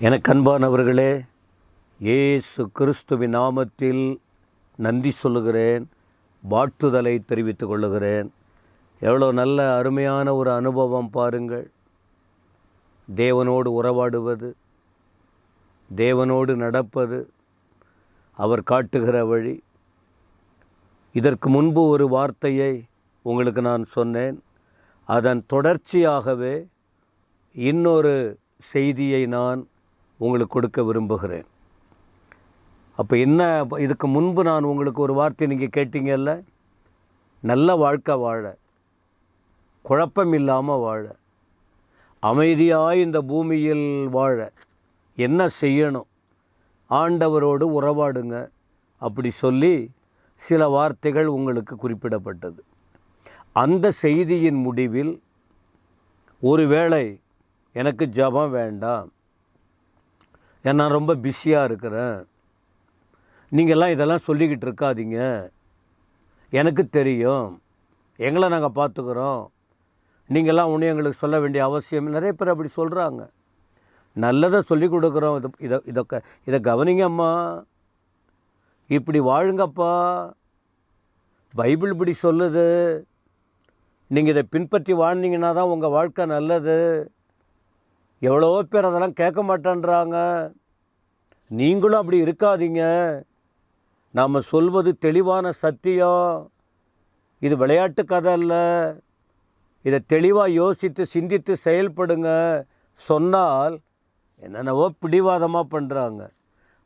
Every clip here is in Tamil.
எனக்கு அன்பானவர்களே, இயேசு கிறிஸ்துவின் நாமத்தில் நன்றி சொல்லுகிறேன், வாழ்த்துதலை தெரிவித்துக் கொள்ளுகிறேன். எவ்வளோ நல்ல அருமையான ஒரு அனுபவம் பாருங்கள். தேவனோடு உறவாடுவது, தேவனோடு நடப்பது, அவர் காட்டுகிற வழி. இதற்கு முன்பு ஒரு வார்த்தையை உங்களுக்கு நான் சொன்னேன். அதன் தொடர்ச்சியாகவே இன்னொரு செய்தியை நான் உங்களுக்கு கொடுக்க விரும்புகிறேன். அப்போ என்ன, இதுக்கு முன்பு நான் உங்களுக்கு ஒரு வார்த்தை நீங்கள் கேட்டீங்கல்ல, நல்ல வாழ்க்கை வாழ, குழப்பம் இல்லாமல் வாழ, அமைதியாய் இந்த பூமியில் வாழ என்ன செய்யணும்? ஆண்டவரோடு உறவாடுங்க அப்படி சொல்லி சில வார்த்தைகள் உங்களுக்கு குறிப்பிடப்பட்டது. அந்த செய்தியின் முடிவில், ஒருவேளை எனக்கு ஜெபம் வேண்டாம், ஏன்னா நான் ரொம்ப பிஸியாக இருக்கிறேன், நீங்கள்லாம் இதெல்லாம் சொல்லிக்கிட்டு இருக்காதீங்க, எனக்கு தெரியும், எங்களை நாங்கள் பார்த்துக்குறோம், நீங்கள்லாம் ஒன்றும் எங்களுக்கு சொல்ல வேண்டிய அவசியம். நிறைய பேர் அப்படி சொல்கிறாங்க. நல்லதை சொல்லி கொடுக்குறோம், இதை கவனிங்கம்மா, இப்படி வாழுங்கப்பா, பைபிள் இப்படி சொல்லுது, நீங்கள் இதை பின்பற்றி வாழ்ந்தீங்கன்னா தான் உங்கள் வாழ்க்கை நல்லது. எவ்வளோ பேர் அதெல்லாம் கேட்க மாட்டேன்றாங்க. நீங்களும் அப்படி இருக்காதீங்க, நாம் சொல்வது தெளிவான சத்தியம், இது விளையாட்டு கதை இல்லை, இதை தெளிவாக யோசித்து சிந்தித்து செயல்படுங்க சொன்னால் என்னென்னவோ பிடிவாதமாக பண்ணுறாங்க.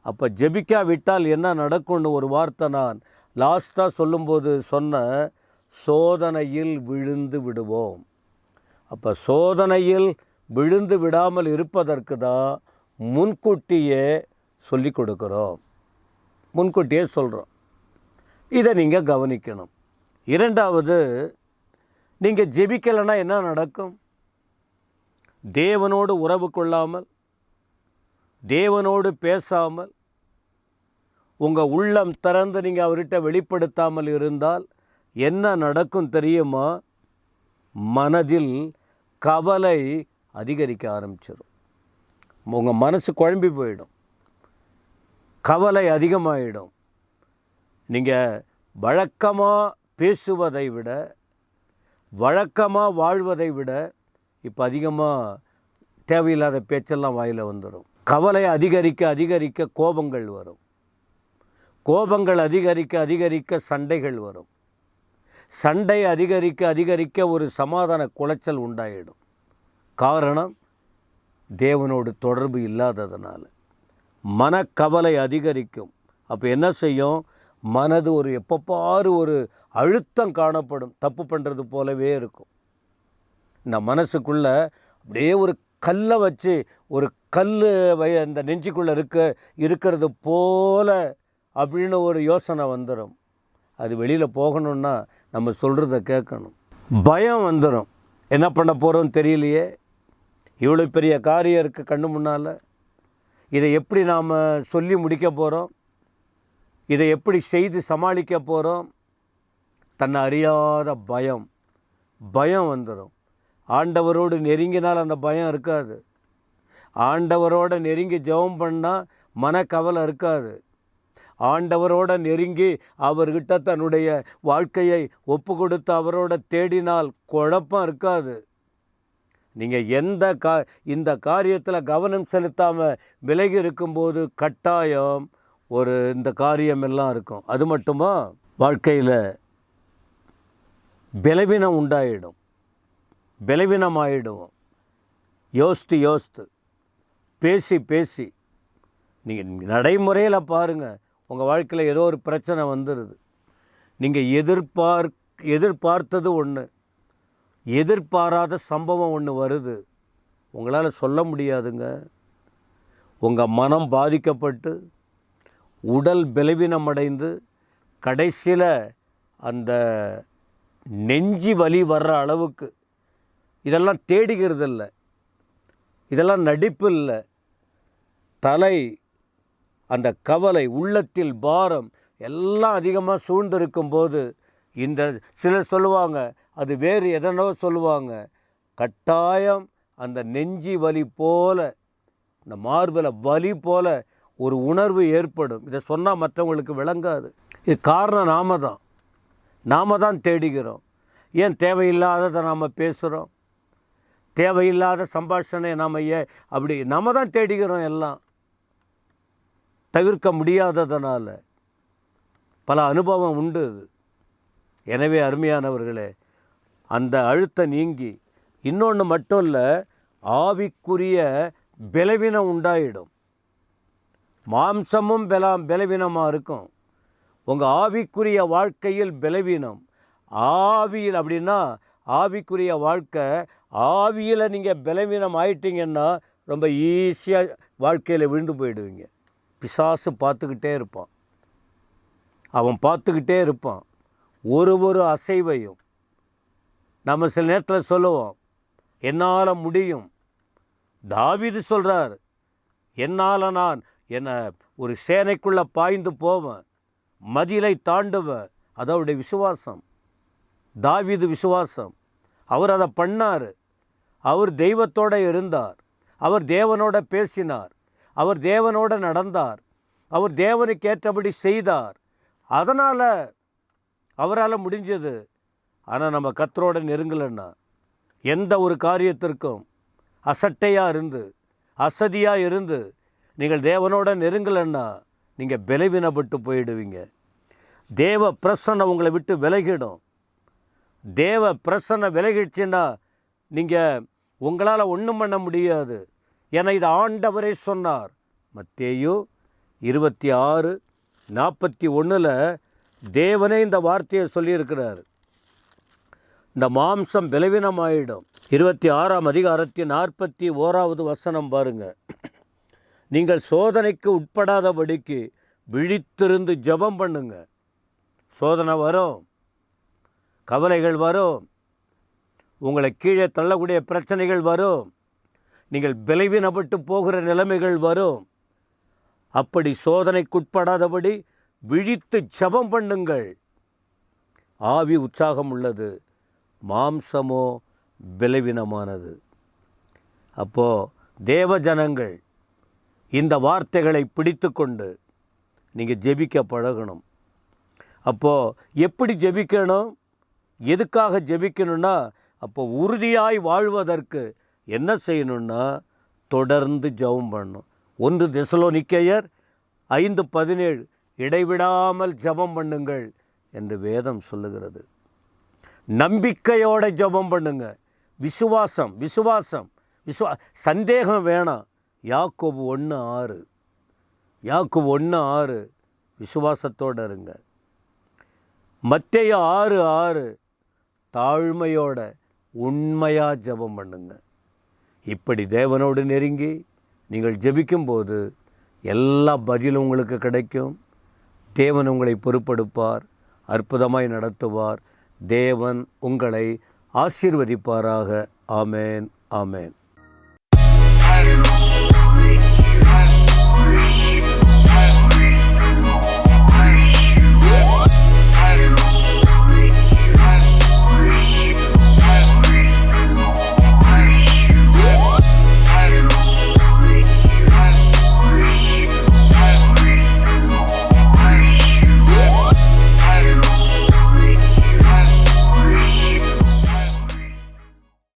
அப்போ ஜெபிக்காவிட்டால் என்ன நடக்கும்னு ஒரு வார்த்தை நான் லாஸ்ட்டாக சொல்லும்போது சொன்ன, சோதனையில் விழுந்து விடுவோம். அப்போ சோதனையில் விழுந்து விடாமல் இருப்பதற்கு தான் முன்கூட்டியே சொல்லி கொடுக்குறோம், முன்கூட்டியே சொல்கிறோம். இதை நீங்கள் கவனிக்கணும். இரண்டாவது, நீங்கள் ஜெபிக்கலைன்னா என்ன நடக்கும்? தேவனோடு உறவு கொள்ளாமல், தேவனோடு பேசாமல், உங்கள் உள்ளம் திறந்து நீங்கள் அவர்கிட்ட வெளிப்படுத்தாமல் இருந்தால் என்ன நடக்கும் தெரியுமா? மனதில் கவலை அதிகரிக்க ஆரம்பிச்சிடும். உங்கள் மனசு குழம்பி போயிடும், கவலை அதிகமாகிடும். நீங்கள் வழக்கமாக பேசுவதை விட, வழக்கமாக வாழ்வதை விட இப்போ அதிகமாக தேவையில்லாத பேச்செல்லாம் வாயில் வந்துடும். கவலை அதிகரிக்க அதிகரிக்க கோபங்கள் வரும், கோபங்கள் அதிகரிக்க அதிகரிக்க சண்டைகள் வரும், சண்டை அதிகரிக்க அதிகரிக்க ஒரு சமாதான குலைச்சல் உண்டாயிடும். காரணம், தேவனோடு தொடர்பு இல்லாததுனால மனக்கவலை அதிகரிக்கும். அப்போ என்ன செய்யும்? மனது ஒரு எப்பப்பாரு ஒரு அழுத்தம் காணப்படும், தப்பு பண்ணுறது போலவே இருக்கும். இந்த மனசுக்குள்ளே அப்படியே ஒரு கல்லை வச்சு, ஒரு கல் அந்த நெஞ்சுக்குள்ளே இருக்கிறது போல அப்படின்னு ஒரு யோசனை வந்துடும். அது வெளியில் போகணுன்னா நம்ம சொல்கிறத கேட்கணும். பயம் வந்துடும், என்ன பண்ண போகிறோன்னு தெரியலையே, இவ்வளோ பெரிய காரியம் இருக்குது கண்ணு முன்னால், இதை எப்படி நாம் சொல்லி முடிக்க போகிறோம், இதை எப்படி செய்து சமாளிக்க போகிறோம்? தன்னை அறியாத பயம், பயம் வந்துடும். ஆண்டவரோடு நெருங்கினால் அந்த பயம் இருக்காது. ஆண்டவரோடு நெருங்கி ஜெபம் பண்ணால் மனக்கவலை இருக்காது. ஆண்டவரோட நெருங்கி அவர்கிட்ட தன்னுடைய வாழ்க்கையை ஒப்பு கொடுத்து அவரோட தேடினால் குழப்பம் இருக்காது. நீங்கள் இந்த காரியத்தில் கவனம் செலுத்தாமல் விலகி இருக்கும்போது கட்டாயம் இந்த காரியம் எல்லாம் இருக்கும். அது மட்டுமா, வாழ்க்கையில் பலவீனம் உண்டாயிடும், பலவீனமாயிடுவோம். யோசித்து பேசி பேசி நீங்கள் நடைமுறையில் பாருங்கள், உங்கள் வாழ்க்கையில் ஏதோ ஒரு பிரச்சனை வந்துடுது. நீங்கள் எதிர்பார்த்தது ஒன்று, எதிர்பாராத சம்பவம் ஒன்று வருது, உங்களால் சொல்ல முடியாதுங்க. உங்கள் மனம் பாதிக்கப்பட்டு, உடல் பலவீனம் அடைந்து, கடைசியில் அந்த நெஞ்சி வலி வர்ற அளவுக்கு, இதெல்லாம் தேடிக்கிறது இல்லை, இதெல்லாம் நடிப்பு இல்லை, தலை, அந்த கவலை, உள்ளத்தில் பாரம் எல்லாம் அதிகமாக சூழ்ந்திருக்கும் போது, இந்த சிலர் சொல்லுவாங்க, அது வேறு எதனோ சொல்லுவாங்க, கட்டாயம் அந்த நெஞ்சி வலி போல இந்த மார்பில் வலி போல ஒரு உணர்வு ஏற்படும். இதை சொன்னால் மற்றவங்களுக்கு விளங்காது. இது காரணம் நாம தான் தேடுகிறோம். ஏன் தேவையில்லாததை நாம் பேசுகிறோம்? தேவையில்லாத சம்பாஷணை நாம் அப்படி நம்ம தான் தேடுகிறோம். எல்லாம் தவிர்க்க முடியாததனால பல அனுபவம் உண்டு. எனவே அருமையானவர்களே, அந்த அழுத்தம் நீங்கி இன்னொன்று மட்டும் இல்லை, ஆவிக்குரிய பலவீனம் உண்டாயிடும். மாம்சமும் பலவீனமாக இருக்கும். உங்கள் ஆவிக்குரிய வாழ்க்கையில் பலவீனம், ஆவியில் அப்படின்னா ஆவிக்குரிய வாழ்க்கை, ஆவியில் நீங்கள் பலவீனம் ஆயிட்டீங்கன்னா ரொம்ப ஈஸியாக வாழ்க்கையில் விழுந்து போயிடுவீங்க. பிசாசு பார்த்துக்கிட்டே இருப்பான். அவன் பார்த்துக்கிட்டே இருப்பான். ஒரு அசைவையும் நம்ம சில நேரத்தில் சொல்லுவோம், என்னால் முடியும். தாவீது சொல்கிறார், என்னால் நான் ஒரு சேனைக்குள்ளே பாய்ந்து போவேன், மதிலை தாண்டுவேன். அதோடைய விசுவாசம், தாவீது விசுவாசம். அவர் அதை பண்ணார். அவர் தெய்வத்தோடு இருந்தார். அவர் தேவனோட பேசினார். அவர் தேவனோடு நடந்தார். அவர் தேவனுக்கு ஏற்றபடி செய்தார். அதனால் அவரால் முடிஞ்சது. ஆனால் நம்ம கர்த்தரோட நெருங்கலைன்னா, எந்த ஒரு காரியத்திற்கும் அசட்டையாக இருந்து அசதியாக இருந்து நீங்கள் தேவனோட நெருங்கலைன்னா நீங்கள் பலவீனப்பட்டு போயிடுவீங்க. தேவ பிரசன்னம் உங்களை விட்டு விலகிடும். தேவ பிரசன்னம் விலகிடுச்சுன்னா நீங்கள் உங்களால் ஒன்றும் பண்ண முடியாது. ஏன்னா இது ஆண்டவரே சொன்னார். மத்தேயு 26:41 தேவனே இந்த வார்த்தையை சொல்லியிருக்கிறார். இந்த மாம்சம் பலவீனமாயிடும். 26ஆம் அதிகாரத்தின் 41வது வசனம் பாருங்கள். நீங்கள் சோதனைக்கு உட்படாதபடிக்கு விழித்திருந்து ஜெபம் பண்ணுங்க. சோதனை வரும், கவலைகள் வரும், உங்களை கீழே தள்ளக்கூடிய பிரச்சனைகள் வரும், நீங்கள் பலவீனப்பட்டு போகிற நிலைமைகள் வரும். அப்படி சோதனைக்குட்படாதபடி விழித்து ஜெபம் பண்ணுங்கள். ஆவி உற்சாகம் உள்ளது, மாம்சமோ பலவீனமானது. அப்போது தேவ ஜனங்கள் இந்த வார்த்தைகளை பிடித்து கொண்டு நீங்கள் ஜெபிக்க பழகணும். அப்போது எப்படி ஜெபிக்கணும், எதுக்காக ஜெபிக்கணும்னா, அப்போ உறுதியாய் வாழ்வதற்கு என்ன செய்யணும்னா தொடர்ந்து ஜெபம் பண்ணணும். 1 தெசலோனிக்கேயர் 5:17 இடைவிடாமல் ஜெபம் பண்ணுங்கள் என்று வேதம் சொல்லுகிறது. நம்பிக்கையோட ஜெபம் பண்ணுங்க. விசுவாசம் சந்தேகம் வேணாம். யாக்கோபு 1:6 விசுவாசத்தோடு இருங்க. மத்தேயு 6:6 தாழ்மையோட உண்மையாக ஜெபம் பண்ணுங்க. இப்படி தேவனோடு நெருங்கி நீங்கள் ஜெபிக்கும்போது எல்லா பதிலும் உங்களுக்கு கிடைக்கும். தேவன் உங்களை பொறுப்பெடுப்பார், அற்புதமாய் நடத்துவார். தேவன் உங்களை ஆசீர்வதிப்பாராக. ஆமேன், ஆமேன்.